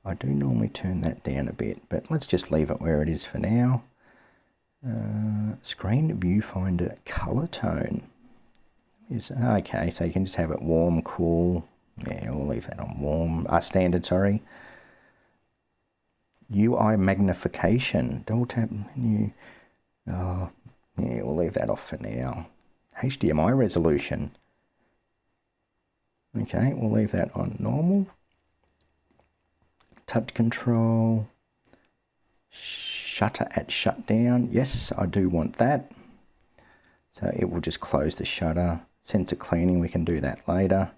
I do normally turn that down a bit, but let's just leave it where it is for now. Screen viewfinder color tone. Okay, so you can just have it warm, cool. Yeah, we'll leave that on warm. Standard, sorry. UI magnification. Double tap menu. Oh, yeah, we'll leave that off for now. HDMI resolution. Okay, we'll leave that on normal. touch control, shutter at shutdown. Yes, I do want that. So it will just close the shutter. Sensor cleaning, we can do that later.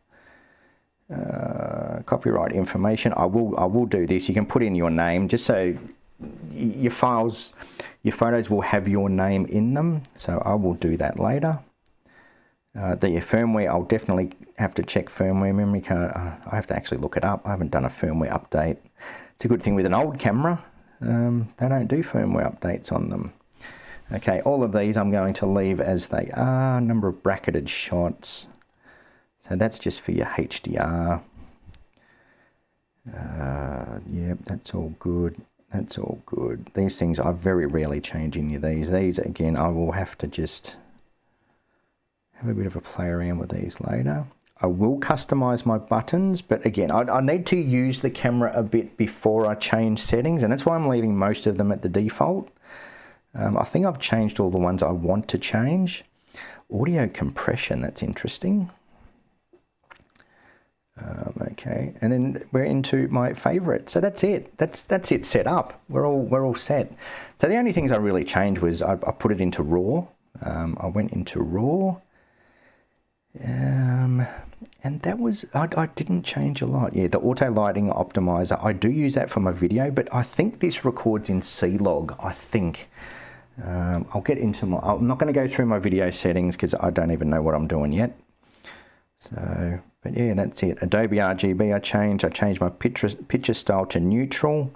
Copyright information, I will do this. You can put in your name just so your files, your photos will have your name in them. So I will do that later. The firmware, I'll definitely have to check firmware. Memory card, I have to actually look it up. I haven't done a firmware update. It's a good thing with an old camera. They don't do firmware updates on them. Okay, all of these I'm going to leave as they are. Number of bracketed shots. So that's just for your HDR. Yep, that's all good. That's all good. These things I very rarely change any of these. These, again, I will have to just have a bit of a play around with these later. I will customize my buttons, but again, I need to use the camera a bit before I change settings, and that's why I'm leaving most of them at the default. I think I've changed all the ones I want to change. Audio compression, that's interesting. Okay, and then we're into my favorite. So that's it. That's it set up. We're all set. So the only things I really changed was I put it into RAW. I went into RAW. And that was, I didn't change a lot. Yeah, the auto lighting optimizer, I do use that for my video, but I think this records in C-Log, I think. I'll get into my, I'm not going to go through my video settings because I don't even know what I'm doing yet. So, but yeah, that's it. Adobe RGB I changed my picture style to neutral.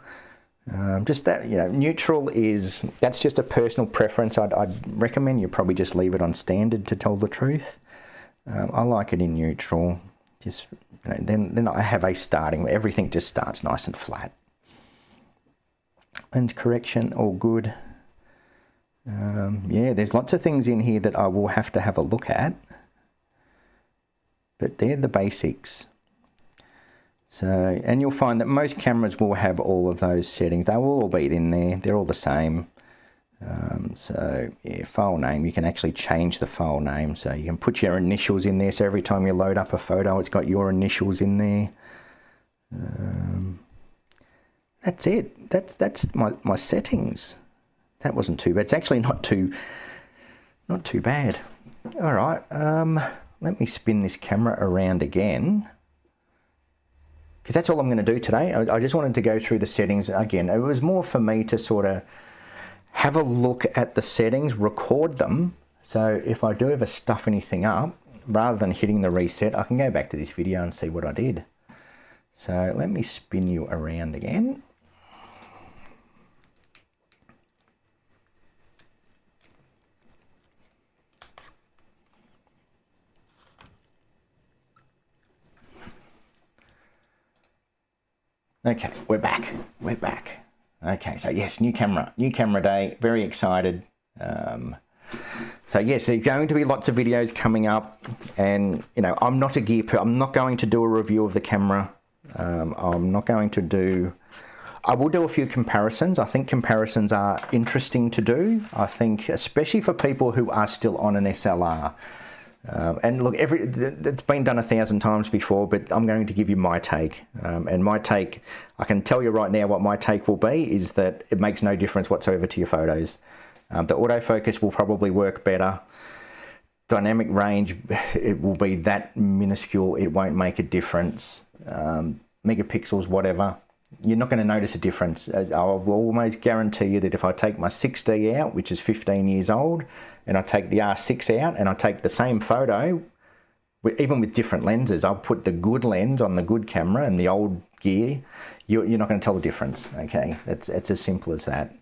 Just that, you know, neutral is, that's just a personal preference. I'd recommend you probably just leave it on standard to tell the truth. I like it in neutral. Just, you know, then I have a starting where everything just starts nice and flat. Lens correction, all good. Yeah, there's lots of things in here that I will have to have a look at, but they're the basics. So, and you'll find that most cameras will have all of those settings. They will all be in there. They're all the same. So yeah, file name, you can actually change the file name. So you can put your initials in there. So every time you load up a photo, it's got your initials in there. That's it. That's my settings. That wasn't too bad. It's actually not too bad. All right. Let me spin this camera around again, because that's all I'm going to do today. I just wanted to go through the settings again. It was more for me to sort of have a look at the settings, record them. So if I do ever stuff anything up, rather than hitting the reset, I can go back to this video and see what I did. So let me spin you around again. Okay, we're back. Okay, so yes, new camera day, very excited. So yes, there's going to be lots of videos coming up, and you know, I'm not a gear person. I'm not going to do a review of the camera. I'm not going to do, I will do a few comparisons. I think comparisons are interesting to do. I think, especially for people who are still on an SLR. And look, it's been done 1,000 times before, but I'm going to give you my take. And my take, I can tell you right now what my take will be, is that it makes no difference whatsoever to your photos. The autofocus will probably work better. Dynamic range, it will be that minuscule, it won't make a difference. Megapixels, whatever, you're not going to notice a difference. I will almost guarantee you that if I take my 6D out, which is 15 years old, and I take the R6 out and I take the same photo, even with different lenses, I'll put the good lens on the good camera and the old gear, you're not going to tell the difference, okay? It's as simple as that.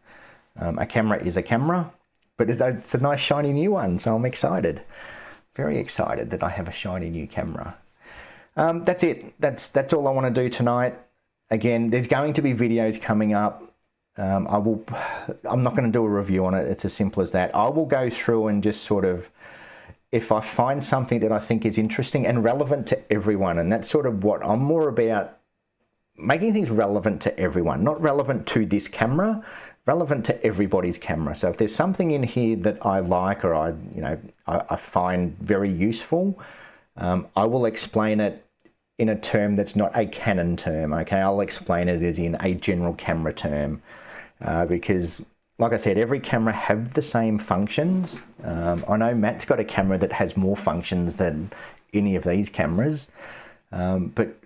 A camera is a camera, but it's a nice shiny new one, so I'm excited. Very excited that I have a shiny new camera. That's it. That's all I want to do tonight. Again, there's going to be videos coming up. I'm not going to do a review on it. It's as simple as that. I will go through and just sort of, if I find something that I think is interesting and relevant to everyone, and that's sort of what I'm more about, making things relevant to everyone, not relevant to this camera, relevant to everybody's camera. So if there's something in here that I like, or I find very useful, I will explain it in a term that's not a Canon term, okay? I'll explain it as in a general camera term, because like I said, every camera have the same functions. I know Matt's got a camera that has more functions than any of these cameras, but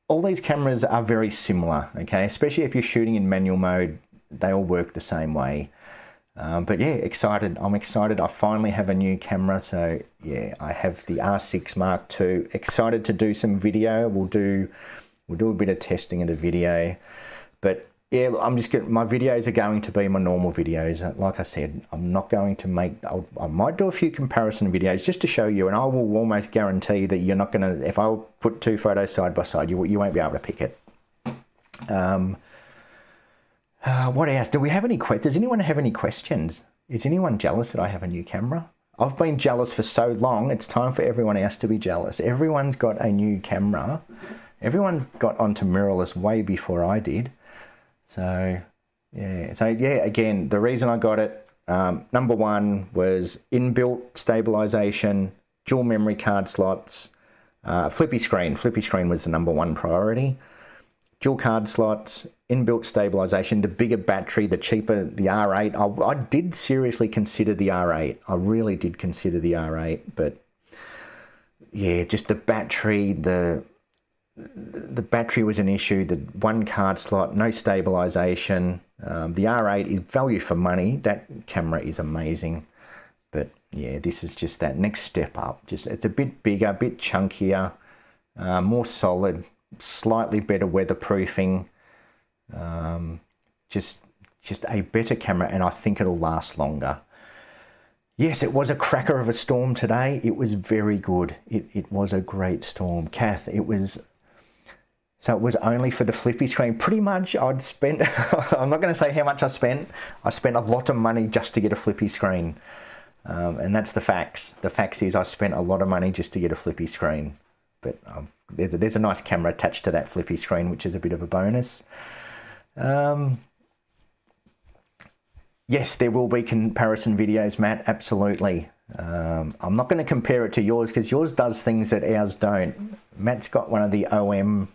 all these cameras are very similar, okay? Especially if you're shooting in manual mode, they all work the same way. But yeah, excited. I'm excited. I finally have a new camera. So yeah, I have the R6 Mark II. Excited to do some video. We'll do a bit of testing of the video. But yeah, I'm just getting, my videos are going to be my normal videos. Like I said, I'm not going to make, I might do a few comparison videos just to show you, and I will almost guarantee that you're not going to, if I put two photos side by side, you won't be able to pick it. What else? Do we have any questions? Does anyone have any questions? Is anyone jealous that I have a new camera? I've been jealous for so long, it's time for everyone else to be jealous. Everyone's got a new camera. Everyone got onto mirrorless way before I did. So yeah, again, the reason I got it, number one was inbuilt stabilization, dual memory card slots, flippy screen. Flippy screen was the number one priority. Dual card slots, inbuilt stabilization, the bigger battery, the cheaper, the R8. I did seriously consider the R8. I really did consider the R8, but yeah, just the battery, the battery was an issue. The one card slot, no stabilization. The R8 is value for money. That camera is amazing, but yeah, this is just that next step up. Just it's a bit bigger, a bit chunkier, more solid, slightly better weatherproofing. Just a better camera, and I think it'll last longer. Yes, it was a cracker of a storm today. It was very good. It was a great storm. Kath, it was only for the flippy screen. Pretty much I'd spent, I'm not going to say how much I spent. I spent a lot of money just to get a flippy screen. And that's the facts. The facts is I spent a lot of money just to get a flippy screen. But there's a nice camera attached to that flippy screen, which is a bit of a bonus. Yes, there will be comparison videos, Matt, absolutely. I'm not going to compare it to yours because yours does things that ours don't. Matt's got one of the OM,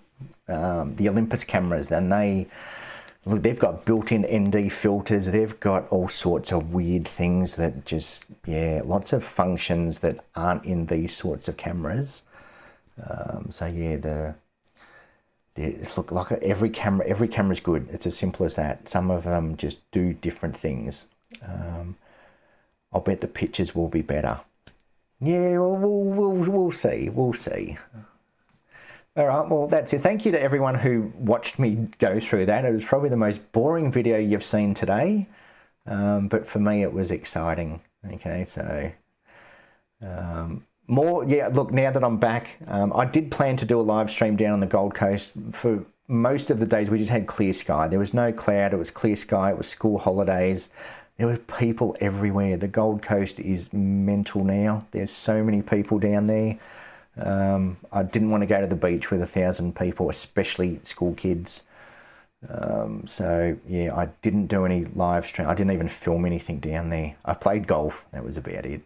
the Olympus cameras, and they've got built-in ND filters. They've got all sorts of weird things that just, yeah, lots of functions that aren't in these sorts of cameras. So yeah, look, like every camera is good. It's as simple as that. Some of them just do different things. I'll bet the pictures will be better. Yeah, we'll see. We'll see. All right, well, that's it. Thank you to everyone who watched me go through that. It was probably the most boring video you've seen today, but for me it was exciting. Okay, so more, yeah, look, now that I'm back, I did plan to do a live stream down on the Gold Coast. For most of the days we just had clear sky. There was no cloud, it was clear sky, it was school holidays. There were people everywhere. The Gold Coast is mental now. There's so many people down there. I didn't want to go to the beach with 1,000 people, especially school kids. So yeah, I didn't do any live stream. I didn't even film anything down there. I played golf. That was about it.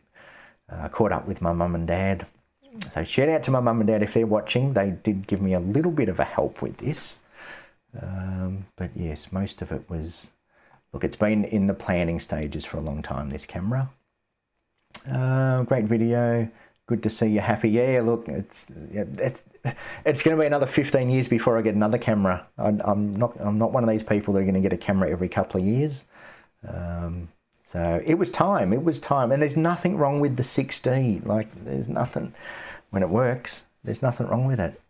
I caught up with my mum and dad. So shout out to my mum and dad if they're watching. They did give me a little bit of a help with this. But yes, most of it was, look, it's been in the planning stages for a long time, this camera. Great video. Good to see you happy. Yeah, look, it's going to be another 15 years before I get another camera. I'm not one of these people that are going to get a camera every couple of years. So it was time, and there's nothing wrong with the 6D. Like, there's nothing, when it works, there's nothing wrong with it.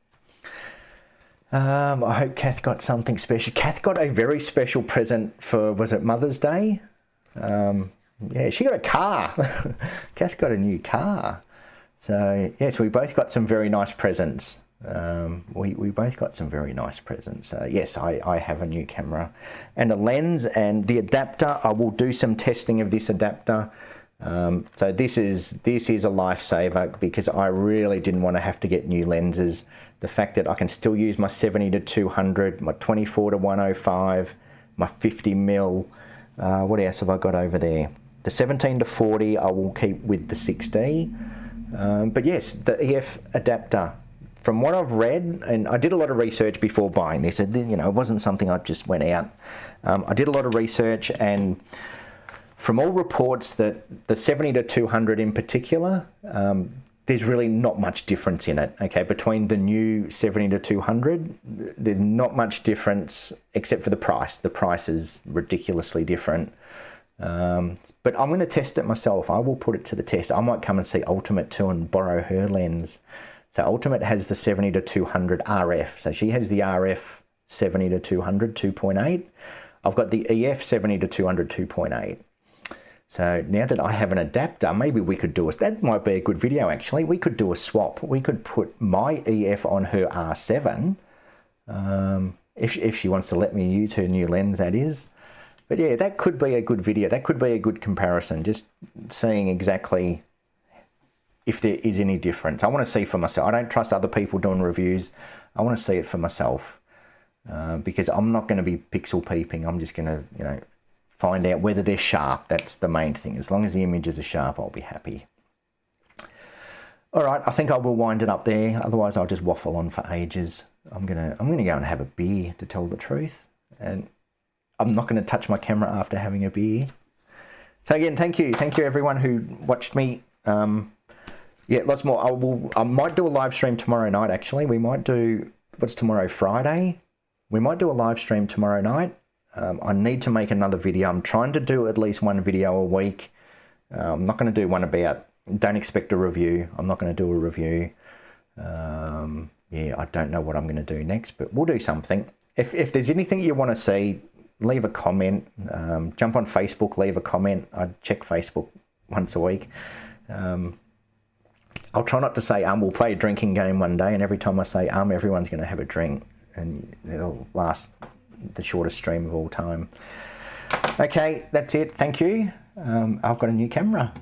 I hope Kath got something special. Kath got a very special present for, was it Mother's Day? Yeah, she got a car. Kath got a new car. So yes, we both got some very nice presents. We both got some very nice presents. Yes, I have a new camera and a lens, and the adapter. I will do some testing of this adapter. So this is a lifesaver because I really didn't want to have to get new lenses. The fact that I can still use my 70 to 200, my 24 to 105, my 50 mil. What else have I got over there? The 17 to 40 I will keep with the 6D. But yes, the EF adapter, from what I've read, and I did a lot of research before buying this, it wasn't something I just went out. I did a lot of research, and from all reports that the 70 to 200 in particular, there's really not much difference in it, okay? Between the new 70 to 200, there's not much difference except for the price. The price is ridiculously different. But I'm going to test it myself. I will put it to the test. I might come and see Ultimate too and borrow her lens. So Ultimate has the 70 to 200 RF. So she has the RF 70 to 200 2.8. I've got the EF 70 to 200 2.8. So now that I have an adapter, maybe we could do that might be a good video actually. We could do a swap. We could put my EF on her R7, if she wants to let me use her new lens, that is. But yeah, that could be a good video. That could be a good comparison, just seeing exactly if there is any difference. I want to see for myself. I don't trust other people doing reviews. I want to see it for myself, because I'm not going to be pixel peeping. I'm just going to, find out whether they're sharp. That's the main thing. As long as the images are sharp, I'll be happy. All right, I think I will wind it up there. Otherwise, I'll just waffle on for ages. I'm gonna go and have a beer, to tell the truth, and I'm not going to touch my camera after having a beer. So again, thank you everyone who watched me. Yeah, lots more. I might do a live stream tomorrow night. Actually, we might do. What's tomorrow? Friday. We might do a live stream tomorrow night. I need to make another video. I'm trying to do at least one video a week. I'm not going to do one about, don't expect a review. I'm not going to do a review. Yeah, I don't know what I'm going to do next, but we'll do something. If there's anything you want to see, leave a comment. Jump on Facebook, leave a comment. I check Facebook once a week. I'll try not to say, we'll play a drinking game one day, and every time I say, everyone's going to have a drink, and it'll last the shortest stream of all time. Okay, that's it. Thank you. I've got a new camera.